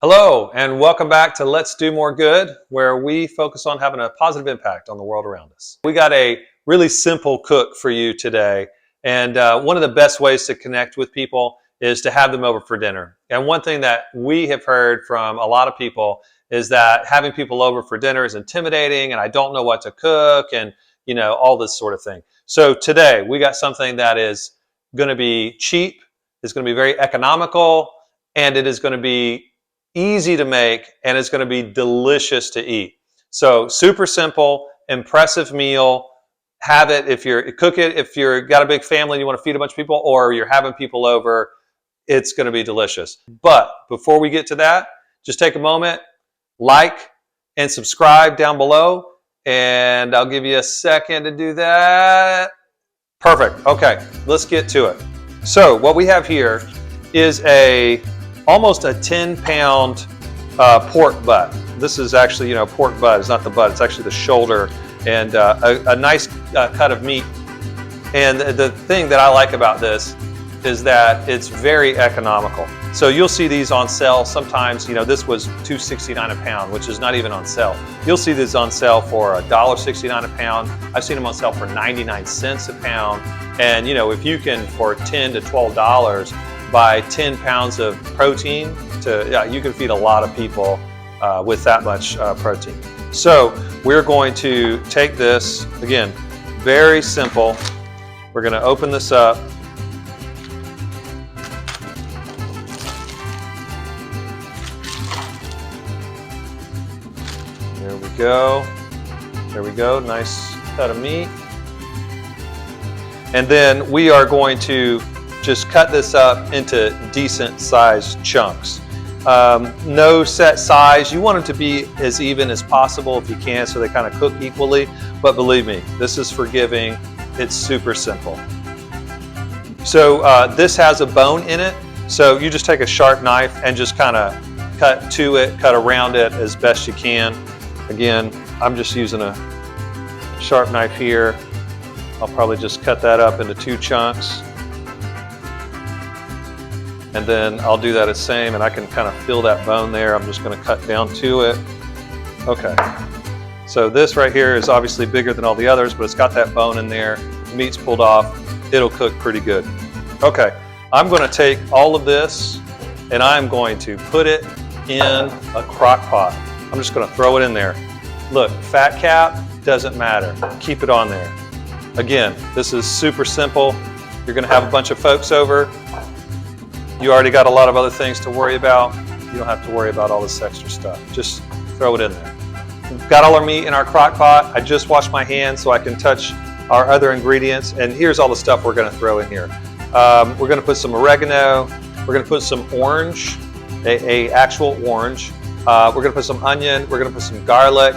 Hello, and welcome back to Let's Do More Good, where we focus on having a positive impact on the world around us. We got a really simple cook for you today, and one of the best ways to connect with people is to have them over for dinner. And one thing that we have heard from a lot of people is that having people over for dinner is intimidating, and I don't know what to cook, and all this sort of thing. So today, we got something that is going to be cheap, it's going to be very economical, and it is going to be easy to make, and it's going to be delicious to eat. So super simple, impressive meal. Have it cook it if you've got a big family and you want to feed a bunch of people, or you're having people over. It's going to be delicious. But before we get to that, just take a moment, like and subscribe down below, and I'll give you a second to do that. Perfect. Okay, let's get to it. So what we have here is almost a 10-pound pork butt. This is actually, pork butt. It's not the butt. It's actually the shoulder, and a nice cut of meat. And the thing that I like about this is that it's very economical. So you'll see these on sale sometimes. This was $2.69 a pound, which is not even on sale. You'll see these on sale for $1.69 a pound. I've seen them on sale for 99 cents a pound. And if you can, for $10 to $12, buy 10 pounds of protein, you can feed a lot of people with that much protein. So we're going to take this, again, very simple. We're going to open this up. There we go. There we go. Nice cut of meat. And then we are going to just cut this up into decent sized chunks. No set size. You want them to be as even as possible if you can, so they kind of cook equally. But believe me, this is forgiving. It's super simple. So this has a bone in it. So you just take a sharp knife and just kind of cut to it, cut around it as best you can. Again, I'm just using a sharp knife here. I'll probably just cut that up into 2 chunks. And then I'll do that the same, and I can kind of feel that bone there. I'm just going to cut down to it. Okay. So this right here is obviously bigger than all the others, but it's got that bone in there. The meat's pulled off. It'll cook pretty good. Okay. I'm going to take all of this, and I'm going to put it in a crock pot. I'm just going to throw it in there. Look, fat cap, doesn't matter. Keep it on there. Again, this is super simple. You're going to have a bunch of folks over. You already got a lot of other things to worry about. You don't have to worry about all this extra stuff. Just throw it in there. We've got all our meat in our crock pot. I just washed my hands so I can touch our other ingredients. And here's all the stuff we're going to throw in here. We're going to put some oregano. We're going to put some orange, a actual orange. We're going to put some onion. We're going to put some garlic.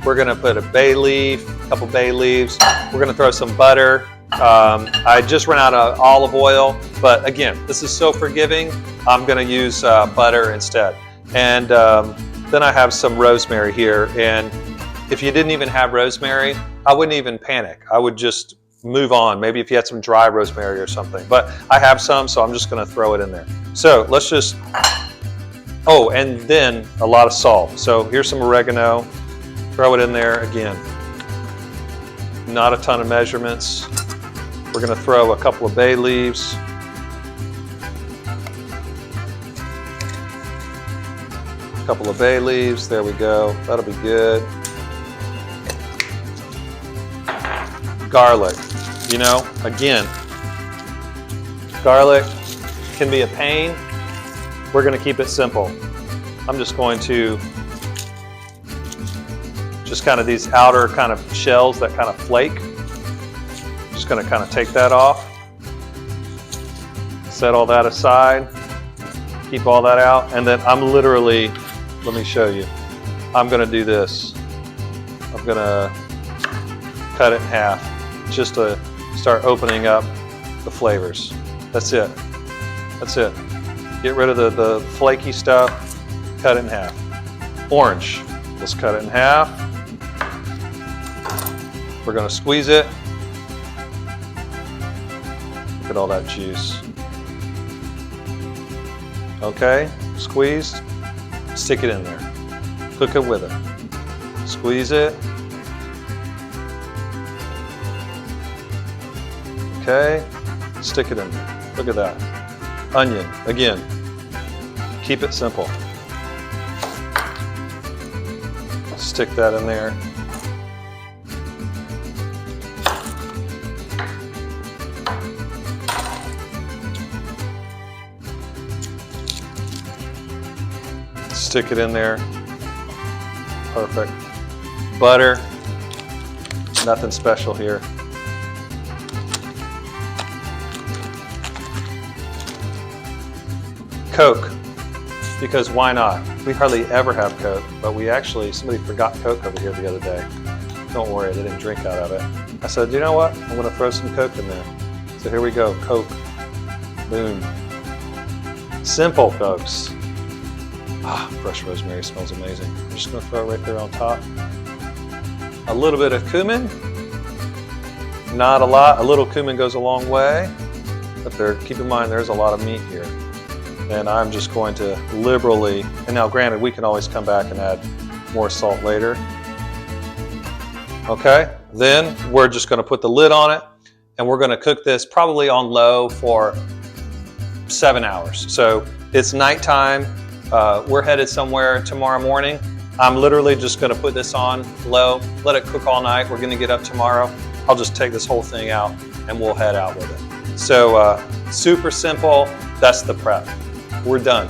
We're going to put a bay leaf, a couple bay leaves. We're going to throw some butter. I just ran out of olive oil, but again, this is so forgiving. I'm going to use butter instead. And then I have some rosemary here. And if you didn't even have rosemary, I wouldn't even panic. I would just move on. Maybe if you had some dry rosemary or something. But I have some, so I'm just going to throw it in there. So let's just... Oh, and then a lot of salt. So here's some oregano. Throw it in there again. Not a ton of measurements. We're going to throw a couple of bay leaves. A couple of bay leaves. There we go. That'll be good. Garlic. Again, garlic can be a pain. We're going to keep it simple. I'm just going to kind of these outer kind of shells that kind of flake. Just going to kind of take that off. Set all that aside. Keep all that out. And then I'm literally, let me show you. I'm going to do this. I'm going to cut it in half just to start opening up the flavors. That's it. That's it. Get rid of the flaky stuff. Cut it in half. Orange. Let's cut it in half. We're going to squeeze it. Look at all that juice. Okay, squeezed. Stick it in there. Cook it with it. Squeeze it. Okay. Stick it in there. Look at that. Onion, again. Keep it simple. Stick that in there. Stick it in there. Perfect. Butter. Nothing special here. Coke, because why not? We hardly ever have Coke, but somebody forgot Coke over here the other day. Don't worry, they didn't drink out of it. I said, you know what? I'm gonna throw some Coke in there. So here we go, Coke. Boom. Simple, folks. Ah, fresh rosemary smells amazing. I'm just gonna throw it right there on top. A little bit of cumin. Not a lot. A little cumin goes a long way. But keep in mind, there's a lot of meat here. And I'm just going to liberally, and now granted, we can always come back and add more salt later. Okay, then we're just gonna put the lid on it, and we're gonna cook this probably on low for 7 hours. So it's nighttime. We're headed somewhere tomorrow morning. I'm literally just gonna put this on low, let it cook all night. We're gonna get up tomorrow. I'll just take this whole thing out and we'll head out with it. So super simple, that's the prep. We're done.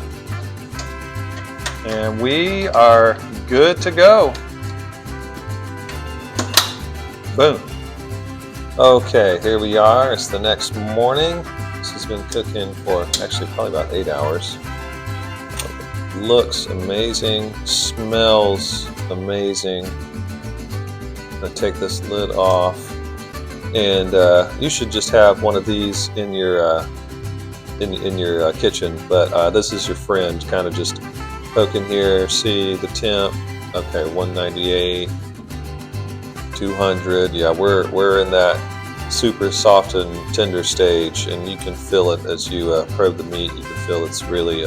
And we are good to go. Boom. Okay, here we are. It's the next morning. This has been cooking for actually probably about 8 hours. Looks amazing, smells amazing. I'm gonna take this lid off, and you should just have one of these in your kitchen. But this is your friend, kind of just poke in here, see the temp. Okay, 198, 200. Yeah, we're in that super soft and tender stage, and you can feel it as you probe the meat. You can feel it's really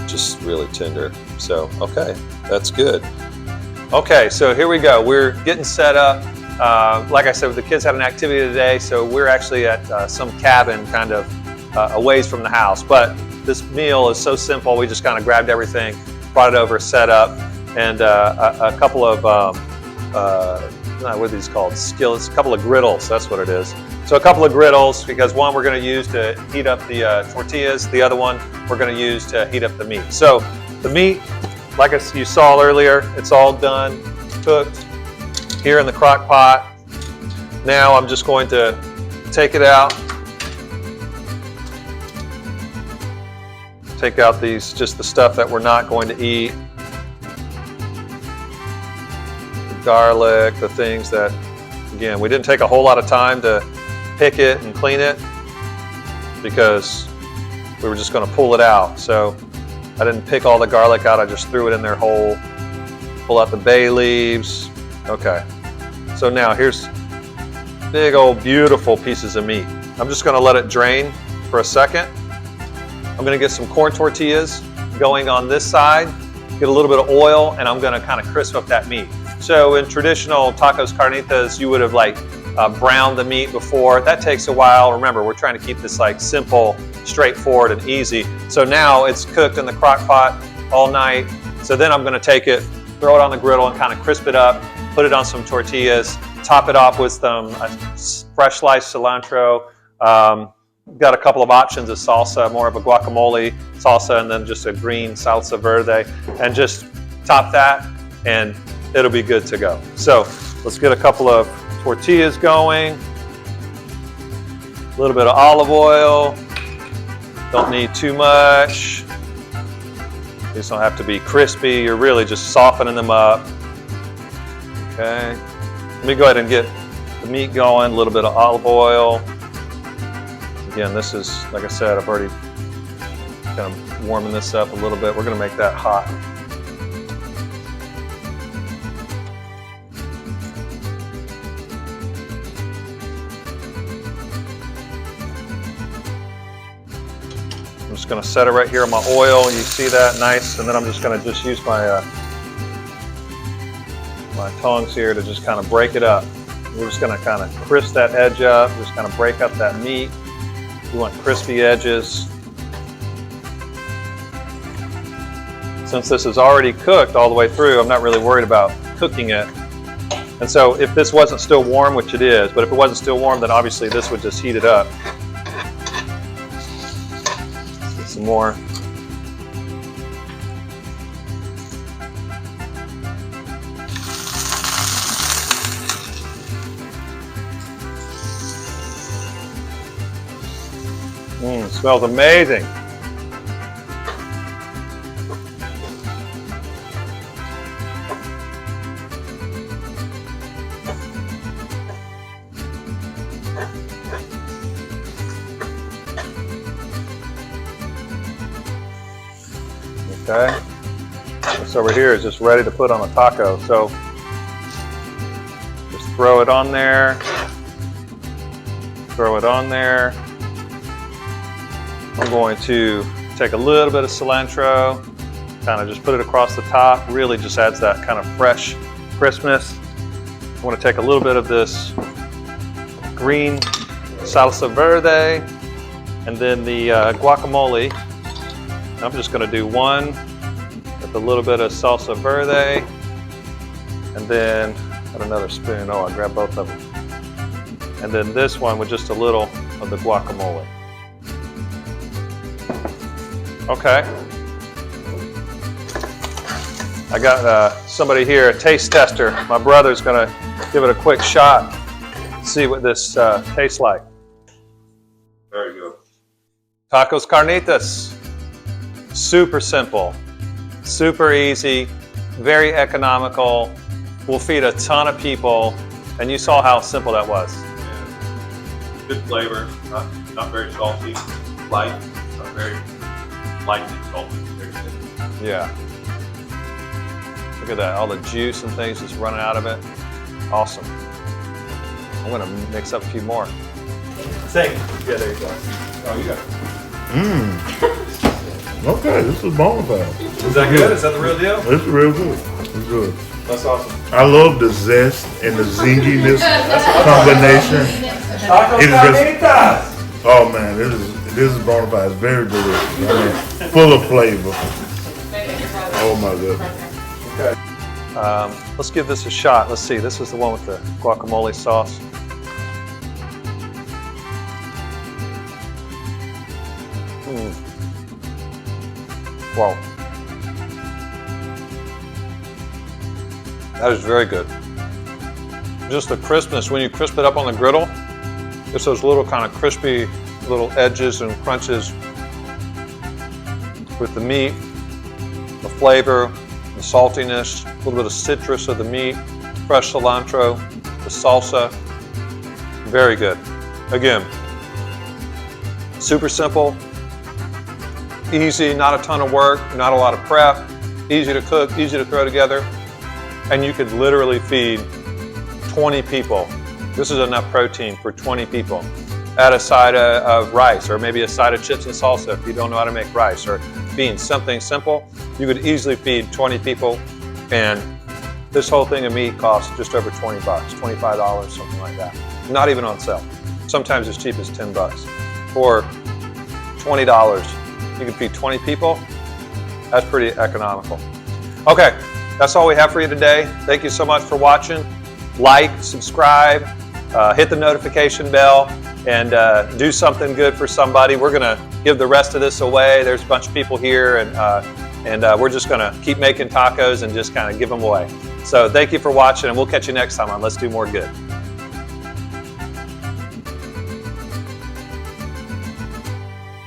just really tender. So, okay, that's good. Okay, so here we go. We're getting set up. Like I said, the kids had an activity today, so we're actually at some cabin kind of a ways from the house. But this meal is so simple. We just kind of grabbed everything, brought it over, set up, and a couple of, what are these called? Skillets, a couple of griddles, that's what it is. So a couple of griddles, because one we're going to use to heat up the tortillas, the other one we're going to use to heat up the meat. So the meat, like you saw earlier, it's all done, cooked here in the crock pot. Now I'm just going to take it out, take out just the stuff that we're not going to eat. The garlic, the things that, again, we didn't take a whole lot of time to pick it and clean it because we were just going to pull it out. So I didn't pick all the garlic out, I just threw it in there whole. Pull out the bay leaves. Okay, so now here's big old beautiful pieces of meat. I'm just going to let it drain for a second. I'm going to get some corn tortillas going on this side, get a little bit of oil, and I'm going to kind of crisp up that meat. So in traditional Tacos Carnitas, you would have browned the meat before. That takes a while. Remember, we're trying to keep this simple, straightforward, and easy. So now it's cooked in the crock pot all night. So then I'm going to take it, throw it on the griddle, and kind of crisp it up, put it on some tortillas, top it off with some fresh sliced cilantro. Got a couple of options of salsa, more of a guacamole salsa, and then just a green salsa verde, and just top that, and it'll be good to go. So let's get a couple of tortillas going, a little bit of olive oil, don't need too much. These don't have to be crispy, you're really just softening them up. Okay, let me go ahead and get the meat going, a little bit of olive oil. Again, this is, like I said, I've already kind of warming this up a little bit. We're going to make that hot. I'm just going to set it right here on my oil. You see that? Nice. And then I'm just going to just use my my tongs here to just kind of break it up. We're just going to kind of crisp that edge up, just kind of break up that meat. You want crispy edges. Since this is already cooked all the way through, I'm not really worried about cooking it. And so if this wasn't still warm, which it is, but if it wasn't still warm, then obviously this would just heat it up. Let's get some more. It smells amazing. Okay, this over here is just ready to put on a taco. So just throw it on there, throw it on there. I'm going to take a little bit of cilantro, kind of just put it across the top. Really just adds that kind of fresh crispness. I want to take a little bit of this green salsa verde and then the guacamole. I'm just going to do one with a little bit of salsa verde, and then got another spoon. Oh, I grabbed both of them. And then this one with just a little of the guacamole. Okay. I got somebody here, a taste tester. My brother's going to give it a quick shot, see what this tastes like. Very good. Tacos Carnitas. Super simple, super easy, very economical, will feed a ton of people, and you saw how simple that was. Yeah. Good flavor, not very salty, light, not very lightly salty. Very good. Yeah. Look at that, all the juice and things just running out of it. Awesome. I'm gonna mix up a few more. Same. Yeah, there you go. Oh, you got it. Okay, this is bona fide. Is that good? Is that the real deal? It's real good. It's good. That's awesome. I love the zest and the zinginess combination. Tacos Carnitas! Oh man, this is bona fide. It's very delicious. I mean, full of flavor. Oh my goodness. Okay. Let's give this a shot. Let's see, this is the one with the guacamole sauce. Wow. That is very good. Just the crispness, when you crisp it up on the griddle, it's those little kind of crispy little edges and crunches with the meat, the flavor, the saltiness, a little bit of citrus of the meat, fresh cilantro, the salsa. Very good. Again, super simple. Easy, not a ton of work, not a lot of prep, easy to cook, easy to throw together, and you could literally feed 20 people. This is enough protein for 20 people. Add a side of rice, or maybe a side of chips and salsa if you don't know how to make rice, or beans, something simple. You could easily feed 20 people, and this whole thing of meat costs just over 20 bucks, $25, something like that. Not even on sale. Sometimes as cheap as 10 bucks, or $20. You can feed 20 people. That's pretty economical. Okay, that's all we have for you today. Thank you so much for watching. Like, subscribe, hit the notification bell, and do something good for somebody. We're gonna give the rest of this away. There's a bunch of people here, and we're just gonna keep making tacos and just kind of give them away. So thank you for watching, and we'll catch you next time on Let's Do More Good.